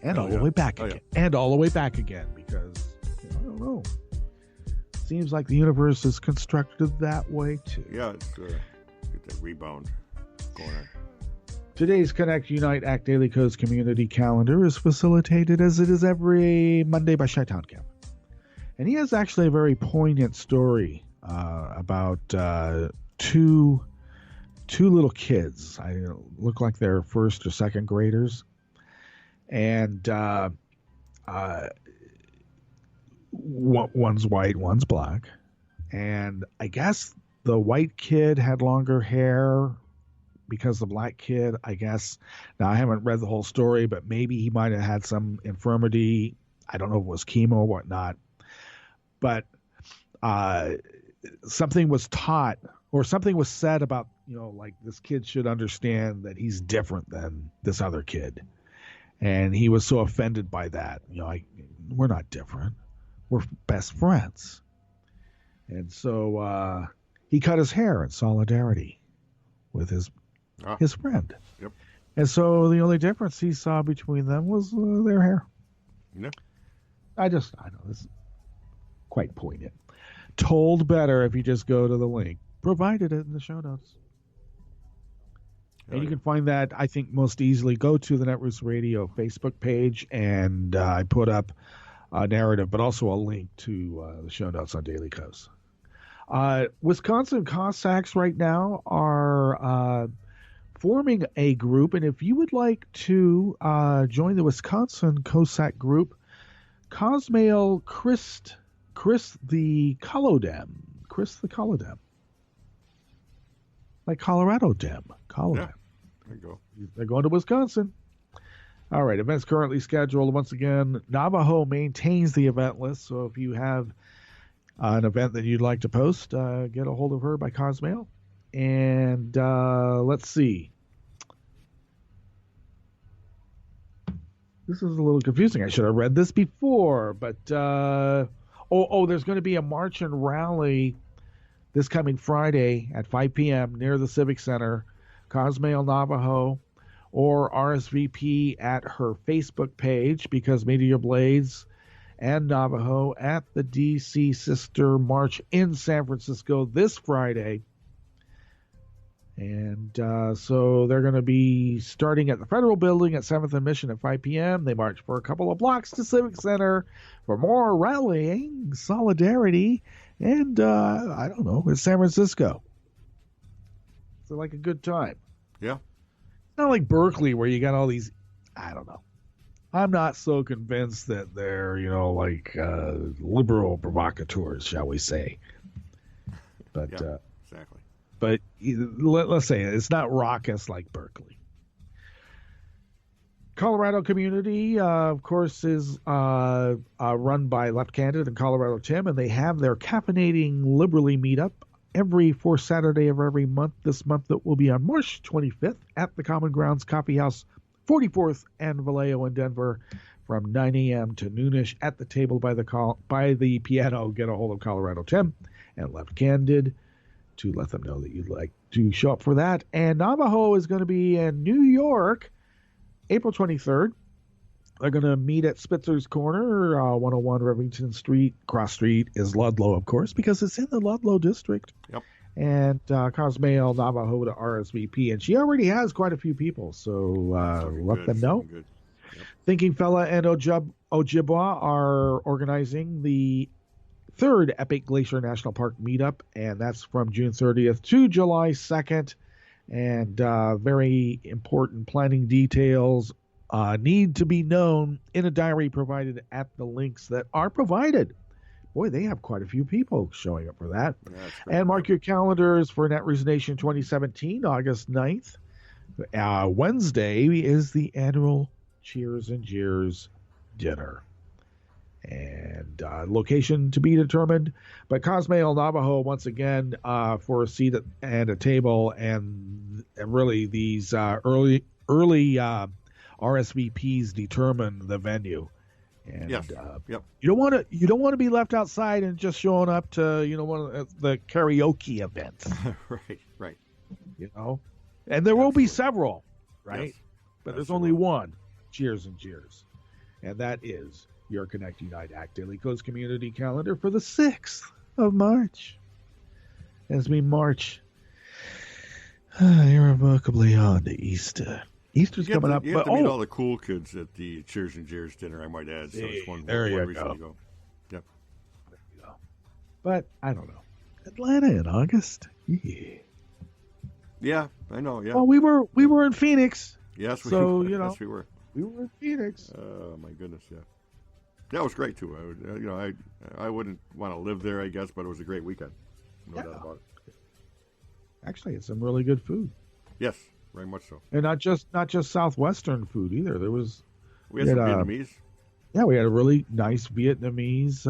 Speaker 3: And all the way back again. And all the way back again, because, I don't know. Seems like the universe is constructed that way, too.
Speaker 1: Yeah, it's get that rebound going on.
Speaker 3: Today's Connect, Unite, Act Daily Codes community calendar is facilitated as it is every Monday by Shaitan Camp. And he has actually a very poignant story about two little kids. I look like they're first or second graders. And one's white, one's black. And I guess the white kid had longer hair because the black kid, I guess, now I haven't read the whole story, but maybe he might have had some infirmity. I don't know if it was chemo or whatnot. But something was taught or something was said about, like this kid should understand that he's different than this other kid. And he was so offended by that. We're not different. We're best friends. And so he cut his hair in solidarity with his friend.
Speaker 1: Yep.
Speaker 3: And so the only difference he saw between them was their hair.
Speaker 1: Yeah.
Speaker 3: I know this is quite poignant. Told better if you just go to the link. Provided it in the show notes. And you can find that, I think, most easily. Go to the Netroots Radio Facebook page, and I put up a narrative, but also a link to the show notes on Daily Coast. Wisconsin Cossacks right now are forming a group, and if you would like to join the Wisconsin Cossack group, Cosmail Chris the Colodem. Like Colorado Dem.
Speaker 1: Yeah, there you go.
Speaker 3: They're going to Wisconsin. All right, events currently scheduled. Once again, Navajo maintains the event list, so if you have an event that you'd like to post, get a hold of her by Cosmail. And let's see. This is a little confusing. I should have read this before, but there's going to be a march and rally this coming Friday at 5 p.m. near the Civic Center. Cosmail Navajo, or RSVP at her Facebook page, because Meteor Blades and Navajo at the DC Sister March in San Francisco this Friday. And so they're going to be starting at the Federal Building at 7th and Mission at 5 p.m. They march for a couple of blocks to Civic Center for more rallying, solidarity, and I don't know, it's San Francisco. So like a good time.
Speaker 1: Yeah.
Speaker 3: It's not like Berkeley where you got all these, I don't know. I'm not so convinced that they're, liberal provocateurs, shall we say. But
Speaker 1: yeah, exactly.
Speaker 3: But let's say it's not raucous like Berkeley. Colorado Community, of course, is run by Left Candid and Colorado Tim, and they have their Caffeinating Liberally meetup every fourth Saturday of every month. This month it will be on March 25th at the Common Grounds Coffee House, 44th and Vallejo in Denver, from 9 a.m. to noonish at the table by the piano. Get a hold of Colorado Tim and Left Candid to let them know that you'd like to show up for that. And Navajo is going to be in New York, April 23rd. They're going to meet at Spitzer's Corner, 101 Rivington Street. Cross Street is Ludlow, of course, because it's in the Ludlow district.
Speaker 1: Yep.
Speaker 3: And Cosmail Navajo to RSVP. And she already has quite a few people, so let them know.
Speaker 1: Yep.
Speaker 3: Thinking Fella and Ojibwa are organizing the third Epic Glacier National Park meetup, and that's from June 30th to July 2nd. And very important planning details need to be known in a diary provided at the links that are provided. Boy, they have quite a few people showing up for that. And mark your calendars for Netroots Nation 2017, August 9th. Wednesday is the annual Cheers and Jeers dinner. And location to be determined. But Cosmail Navajo, once again, for a seat and a table. And really, these early RSVPs determine the venue, and
Speaker 1: yes. Yep.
Speaker 3: You don't want to be left outside and just showing up to one of the karaoke events.
Speaker 1: right.
Speaker 3: And there will be several, right?
Speaker 1: Yes.
Speaker 3: But there's only one. Cheers and Jeers, and that is your Connect Unite Act Daily Codes community calendar for the 6th of March. As we march irrevocably on to Easter. Easter's coming up.
Speaker 1: You have to meet all the cool kids at the Cheers and Jeers dinner, I might add. So it's one reason to go. Yep.
Speaker 3: There you go. But I don't know. Atlanta in August.
Speaker 1: Yeah, I know. Yeah.
Speaker 3: Well, we were in Phoenix.
Speaker 1: Yes, we
Speaker 3: were.
Speaker 1: Yes, we were.
Speaker 3: We were in Phoenix.
Speaker 1: Oh my goodness, yeah. That was great too. I wouldn't want to live there, I guess, but it was a great weekend. No doubt about it.
Speaker 3: Actually, it's some really good food.
Speaker 1: Yes. Very much so,
Speaker 3: and not just Southwestern food either.
Speaker 1: We had some Vietnamese.
Speaker 3: Yeah, we had a really nice Vietnamese,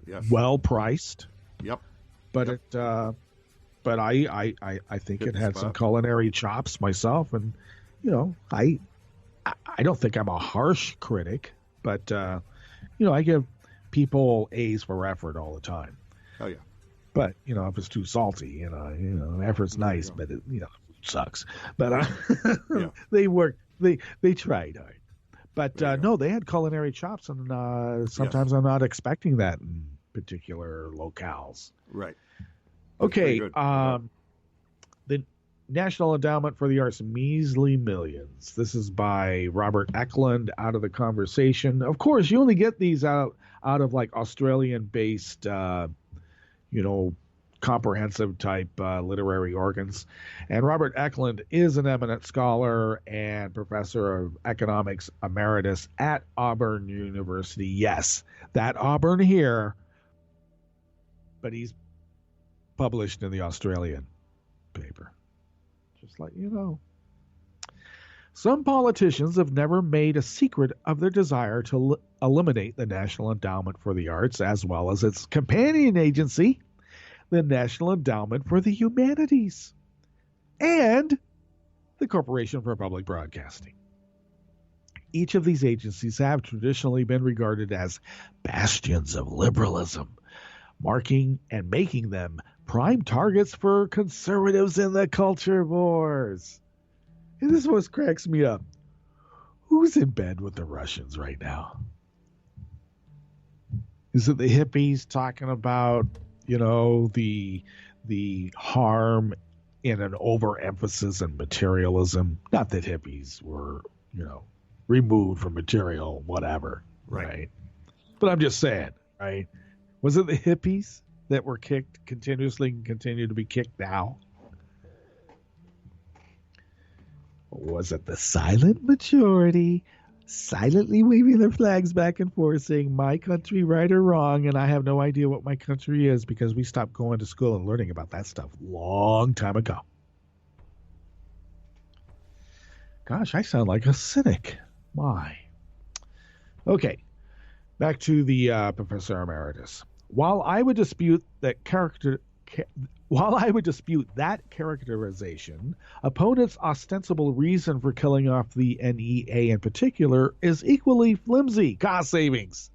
Speaker 1: yes.
Speaker 3: Well priced.
Speaker 1: Yep.
Speaker 3: But I think it had some culinary chops myself, and I don't think I'm a harsh critic, but I give people A's for effort all the time.
Speaker 1: Oh yeah.
Speaker 3: But if it's too salty, effort's nice, but it sucks. But
Speaker 1: yeah.
Speaker 3: They worked. They tried hard. But no, they had culinary chops, and sometimes I'm not expecting that in particular locales.
Speaker 1: Right.
Speaker 3: Okay. The National Endowment for the Arts, Measly Millions. This is by Robert Eklund, out of the conversation. Of course, you only get these out of like Australian-based, comprehensive type literary organs. And Robert Eklund is an eminent scholar and professor of economics emeritus at Auburn University. Yes, that Auburn here, but he's published in the Australian paper. Just let you know. Some politicians have never made a secret of their desire to eliminate the National Endowment for the Arts, as well as its companion agency, the National Endowment for the Humanities, and the Corporation for Public Broadcasting. Each of these agencies have traditionally been regarded as bastions of liberalism, marking and making them prime targets for conservatives in the culture wars. And this is what cracks me up. Who's in bed with the Russians right now? Is it the hippies talking about, the harm in an overemphasis in materialism? Not that hippies were, removed from material, whatever. Right. But I'm just saying, right? Was it the hippies that were kicked continuously and continue to be kicked now? Or was it the silent majority silently waving their flags back and forth saying, my country right or wrong, and I have no idea what my country is because we stopped going to school and learning about that stuff long time ago? Gosh, I sound like a cynic. My. Okay, back to the Professor Emeritus. While I would dispute that while I would dispute that characterization, opponents' ostensible reason for killing off the NEA in particular is equally flimsy. Cost savings.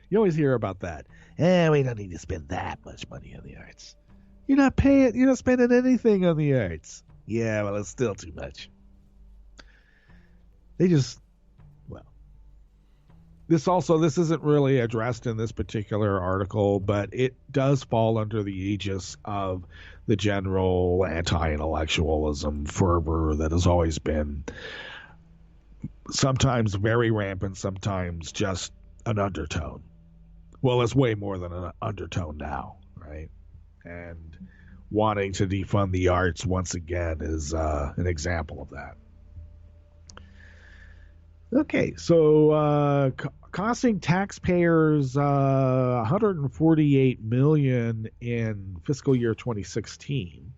Speaker 3: You always hear about that. We don't need to spend that much money on the arts. You're not spending anything on the arts. Yeah, well, it's still too much. This isn't really addressed in this particular article, but it does fall under the aegis of the general anti-intellectualism fervor that has always been sometimes very rampant, sometimes just an undertone. Well, it's way more than an undertone now, right? And wanting to defund the arts once again is an example of that. Okay, so costing taxpayers $148 million in fiscal year 2016.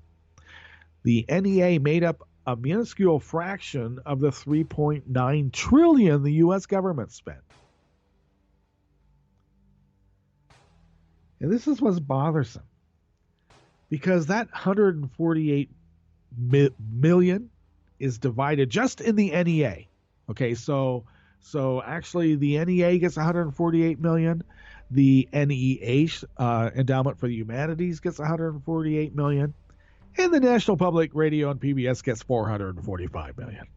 Speaker 3: The NEA made up a minuscule fraction of the $3.9 trillion the U.S. government spent. And this is what's bothersome, because that $148 million is divided just in the NEA. Okay, so actually the NEA gets $148 million. The NEH, Endowment for the Humanities, gets $148 million. And the National Public Radio and PBS gets $445 million.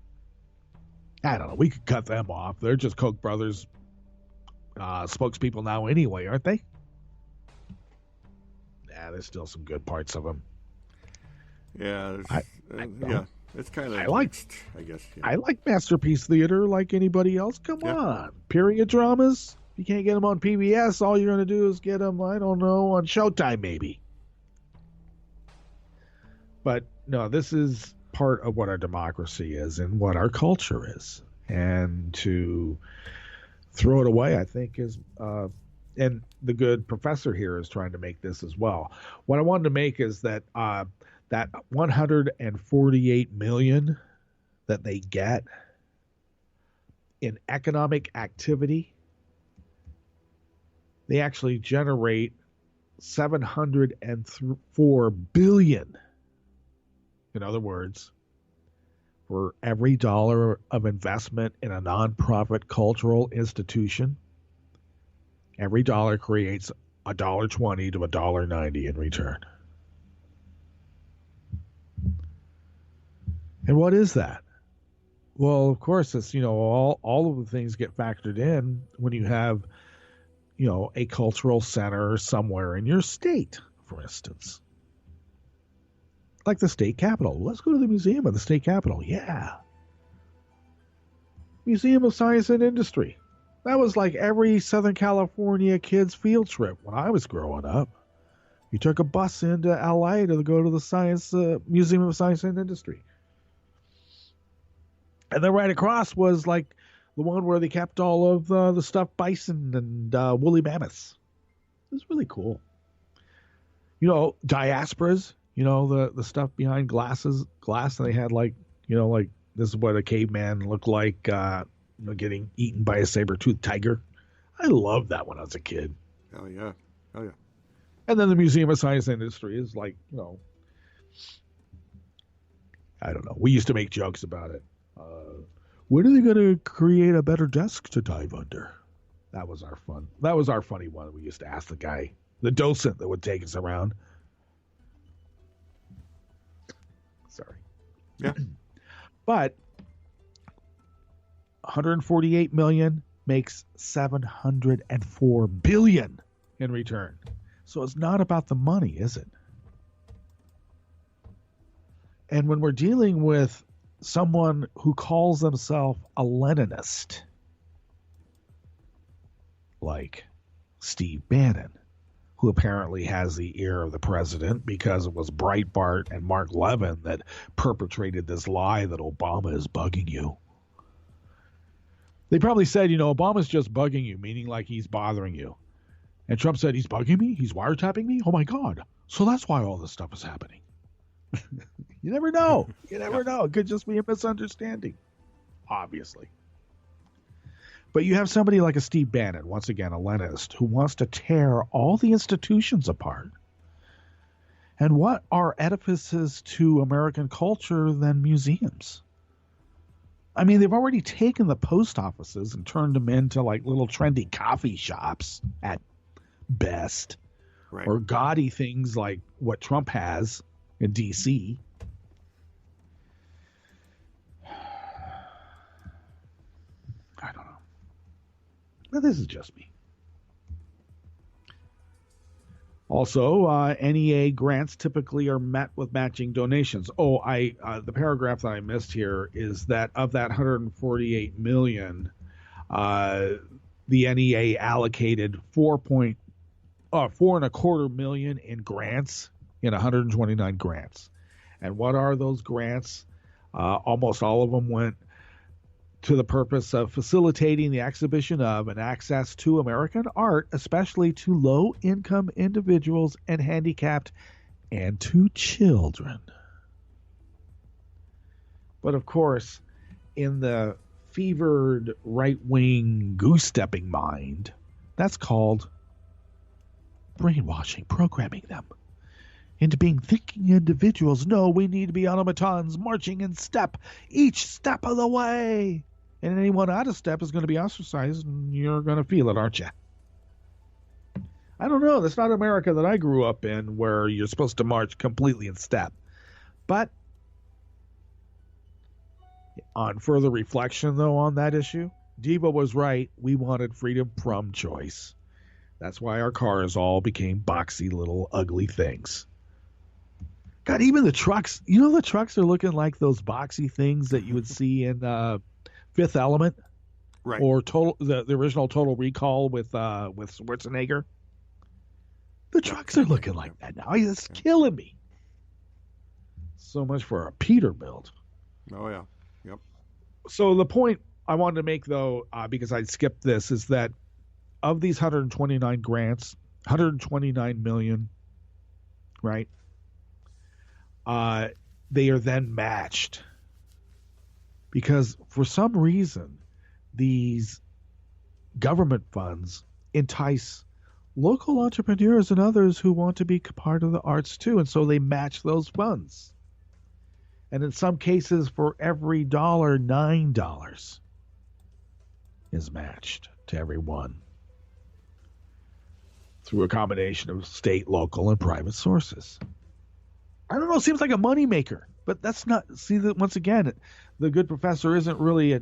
Speaker 3: I don't know. We could cut them off. They're just Koch brothers spokespeople now anyway, aren't they? Yeah, there's still some good parts of them.
Speaker 1: Yeah, it's kind of mixed, I guess. Yeah.
Speaker 3: I like Masterpiece Theater like anybody else. Come on. Period dramas. If you can't get them on PBS, all you're going to do is get them, I don't know, on Showtime maybe. But no, this is part of what our democracy is and what our culture is. And to throw it away, I think, is... and the good professor here is trying to make this as well. What I wanted to make is that that $148 million that they get in economic activity, they actually generate $704 billion. In other words, for every dollar of investment in a nonprofit cultural institution, every dollar creates $1.20 to $1.90 in return. And what is that? Well, of course, it's, all of the things get factored in when you have, a cultural center somewhere in your state, for instance. Like the state capitol. Let's go to the museum of the state capitol. Yeah. Museum of Science and Industry. That was like every Southern California kid's field trip when I was growing up. You took a bus into LA to go to the Museum of Science and Industry. And then right across was like the one where they kept all of the stuffed bison and woolly mammoths. It was really cool. Diasporas, the stuff behind glass, and they had like this is what a caveman looked like, getting eaten by a saber-toothed tiger. I loved that when I was a kid.
Speaker 1: Hell yeah.
Speaker 3: And then the Museum of Science and Industry is like, I don't know. We used to make jokes about it. When are they going to create a better desk to dive under? That was our funny one. We used to ask the guy, the docent that would take us around. Sorry.
Speaker 1: Yeah.
Speaker 3: But $148 million makes $704 billion in return. So it's not about the money, is it? And when we're dealing with someone who calls themselves a Leninist, like Steve Bannon, who apparently has the ear of the president because it was Breitbart and Mark Levin that perpetrated this lie that Obama is bugging you. They probably said, Obama's just bugging you, meaning like he's bothering you. And Trump said, he's bugging me? He's wiretapping me? Oh, my God. So that's why all this stuff is happening. You never know. You never know. It could just be a misunderstanding, obviously. But you have somebody like a Steve Bannon, once again, a Leninist, who wants to tear all the institutions apart. And what are edifices to American culture than museums? I mean, they've already taken the post offices and turned them into like little trendy coffee shops at best,
Speaker 1: Right.
Speaker 3: or gaudy things like what Trump has in D.C. I don't know. But this is just me. Also, NEA grants typically are met with matching donations. Oh, the paragraph that I missed here is that of that 148 million, the NEA allocated 4.25 million in grants in 129 grants. And what are those grants? Almost all of them went to the purpose of facilitating the exhibition of and access to American art, especially to low-income individuals and handicapped, and to children. But of course, in the fevered right-wing goose-stepping mind, that's called brainwashing, programming them into being thinking individuals. No, we need to be automatons marching in step, each step of the way. And anyone out of step is going to be ostracized, and you're going to feel it, aren't you? I don't know. That's not America that I grew up in, where you're supposed to march completely in step. But on further reflection, though, on that issue, Diva was right. We wanted freedom from choice. That's why our cars all became boxy little ugly things. God, even the trucks, the trucks are looking like those boxy things that you would see in Fifth Element,
Speaker 1: Right.
Speaker 3: or the original Total Recall with Schwarzenegger. The trucks are looking like that now. It's killing me. So much for a Peterbilt.
Speaker 1: Oh, yeah. Yep.
Speaker 3: So the point I wanted to make, though, because I skipped this, is that of these 129 grants, 129 million, right? They are then matched. Because for some reason, these government funds entice local entrepreneurs and others who want to be part of the arts too. And so they match those funds. And in some cases, for every dollar, $9 is matched to everyone through a combination of state, local, and private sources. I don't know. It seems like a moneymaker. But that's not, once again, the good professor isn't really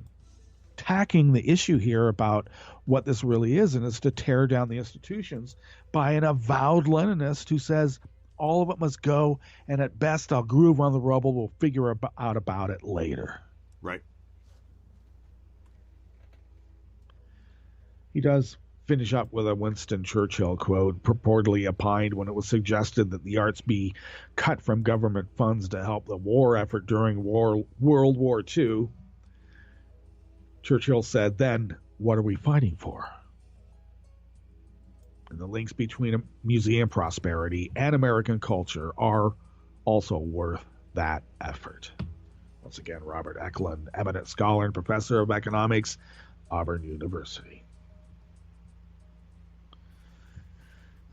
Speaker 3: attacking the issue here about what this really is, and it's to tear down the institutions by an avowed Leninist who says all of it must go, and at best I'll groove on the rubble, we'll figure out about it later.
Speaker 1: Right.
Speaker 3: He does finish up with a Winston Churchill quote, purportedly opined when it was suggested that the arts be cut from government funds to help the war effort during World War II. Churchill said, then, what are we fighting for? And the links between museum prosperity and American culture are also worth that effort. Once again, Robert Eklund, eminent scholar and professor of economics, Auburn University.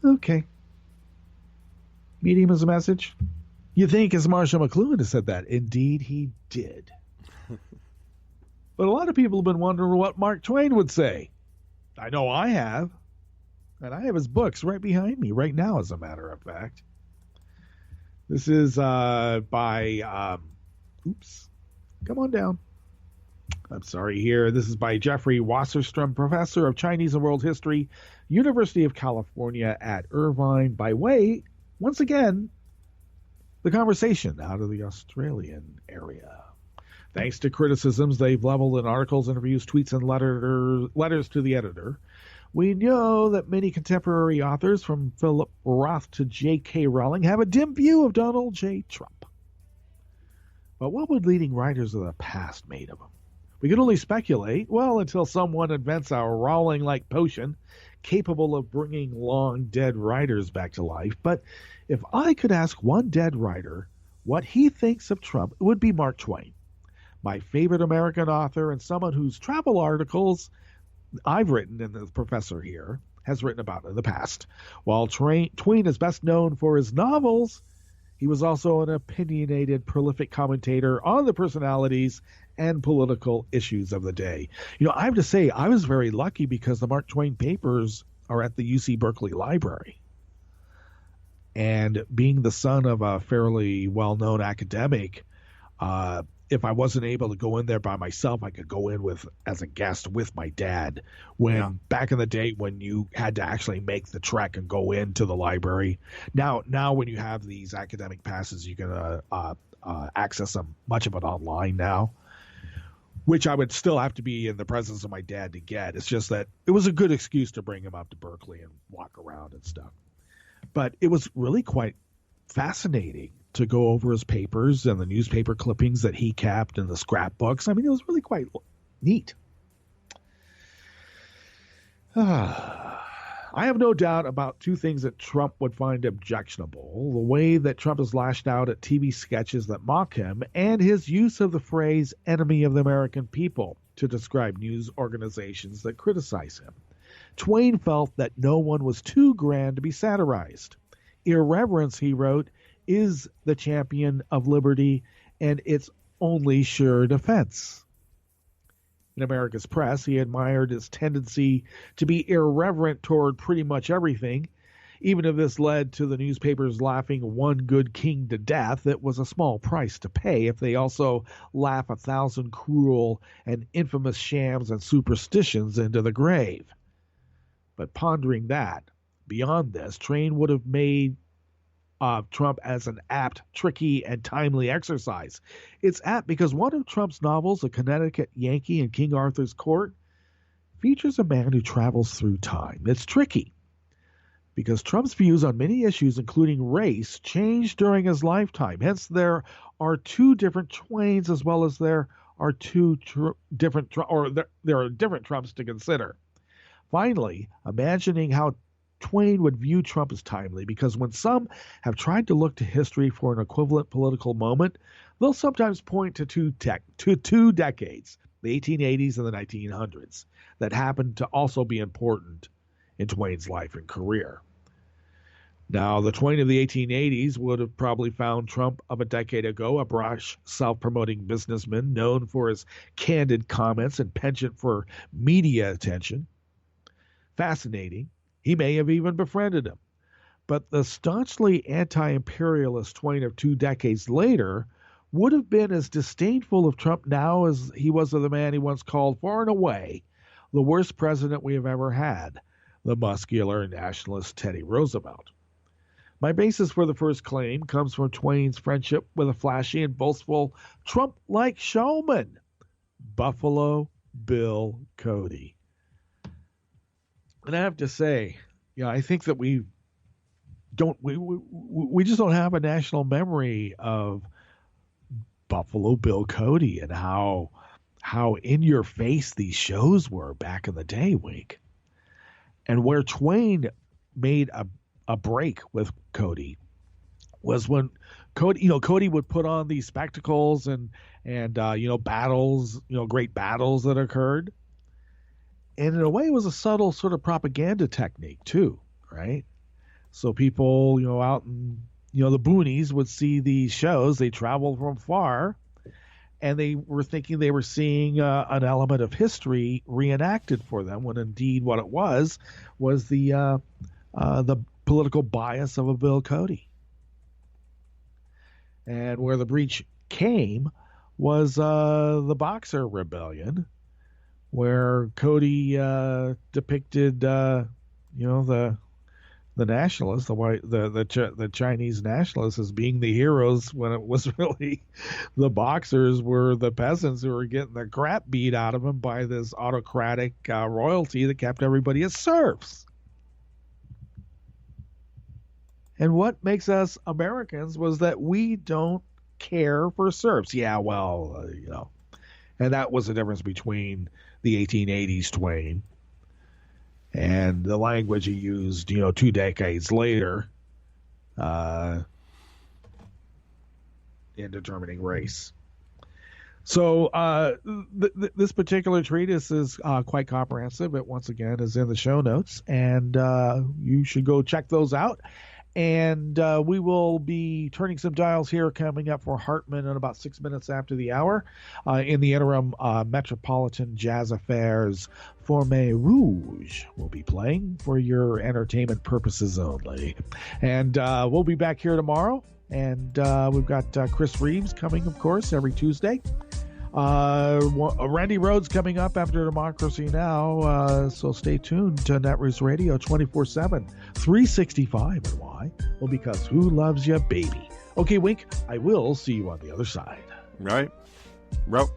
Speaker 3: Okay. Medium as a message? You think as Marshall McLuhan has said that. Indeed, he did. But a lot of people have been wondering what Mark Twain would say. I know I have. And I have his books right behind me right now, as a matter of fact. This is by... oops. Come on down. I'm sorry here. This is by Jeffrey Wasserstrom, professor of Chinese and World History, University of California at Irvine, by way, once again, the conversation out of the Australian area. Thanks to criticisms they've leveled in articles, interviews, tweets, and letters to the editor, we know that many contemporary authors, from Philip Roth to J.K. Rowling, have a dim view of Donald J. Trump. But what would leading writers of the past made of him? We can only speculate, well, until someone invents a Rowling-like potion capable of bringing long-dead writers back to life. But if I could ask one dead writer what he thinks of Trump, it would be Mark Twain, my favorite American author and someone whose travel articles I've written, and the professor here has written about in the past. While Twain is best known for his novels, He was also an opinionated, prolific commentator on the personalities and political issues of the day. I have to say, I was very lucky because the Mark Twain papers are at the UC Berkeley Library. And being the son of a fairly well-known academic, if I wasn't able to go in there by myself, I could go in as a guest with my dad. Back in the day when you had to actually make the trek and go into the library. Now when you have these academic passes, you can access much of it online now, which I would still have to be in the presence of my dad to get. It's just that it was a good excuse to bring him up to Berkeley and walk around and stuff. But it was really quite fascinating to go over his papers and the newspaper clippings that he kept and the scrapbooks. I mean, it was really quite neat. I have no doubt about two things that Trump would find objectionable: the way that Trump has lashed out at TV sketches that mock him, and his use of the phrase enemy of the American people to describe news organizations that criticize him. Twain felt that no one was too grand to be satirized. Irreverence, he wrote, is the champion of liberty and its only sure defense. In America's press, he admired his tendency to be irreverent toward pretty much everything. Even if this led to the newspapers laughing one good king to death, it was a small price to pay if they also laugh 1,000 cruel and infamous shams and superstitions into the grave. But pondering that, beyond this, Twain would have made Trump as an apt, tricky, and timely exercise. It's apt because one of Trump's novels, A Connecticut Yankee in King Arthur's Court, features a man who travels through time. It's tricky because Trump's views on many issues, including race, changed during his lifetime. Hence, there are two different Twains as well as there are different Trumps to consider. Finally, imagining how Twain would view Trump as timely, because when some have tried to look to history for an equivalent political moment, they'll sometimes point to two decades, the 1880s and the 1900s, that happened to also be important in Twain's life and career. Now, the Twain of the 1880s would have probably found Trump of a decade ago a brash, self-promoting businessman known for his candid comments and penchant for media attention. Fascinating. He may have even befriended him. But the staunchly anti-imperialist Twain of 2 decades later would have been as disdainful of Trump now as he was of the man he once called, far and away, the worst president we have ever had, the muscular nationalist Teddy Roosevelt. My basis for the first claim comes from Twain's friendship with a flashy and boastful Trump-like showman, Buffalo Bill Cody. And I have to say, I think that we just don't have a national memory of Buffalo Bill Cody and how in your face these shows were back in the day, Wink. And where Twain made a break with Cody was when Cody would put on these spectacles and battles, great battles that occurred. And in a way, it was a subtle sort of propaganda technique too, right? So people, out in, the boonies would see these shows. They traveled from far, and they were thinking they were seeing an element of history reenacted for them, when indeed what it was the political bias of a Bill Cody. And where the breach came was the Boxer Rebellion, where Cody depicted, the nationalists, the Chinese nationalists, as being the heroes, when it was really the Boxers were the peasants who were getting the crap beat out of them by this autocratic royalty that kept everybody as serfs. And what makes us Americans was that we don't care for serfs. Yeah, well, and that was the difference between the 1880s Twain and the language he used, 2 decades later in determining race. So this particular treatise is quite comprehensive. It, once again, is in the show notes, and you should go check those out. And we will be turning some dials here coming up for Hartman in about 6 minutes after the hour. In the interim, Metropolitan Jazz Affairs Forme Rouge will be playing for your entertainment purposes only. And we'll be back here tomorrow. And we've got Chris Reeves coming, of course, every Tuesday. Randy Rhodes coming up after Democracy Now! So stay tuned to Netroots Radio 24/7, 365. And why? Well, because who loves you, baby? Okay, Wink, I will see you on the other side.
Speaker 1: Right. Well,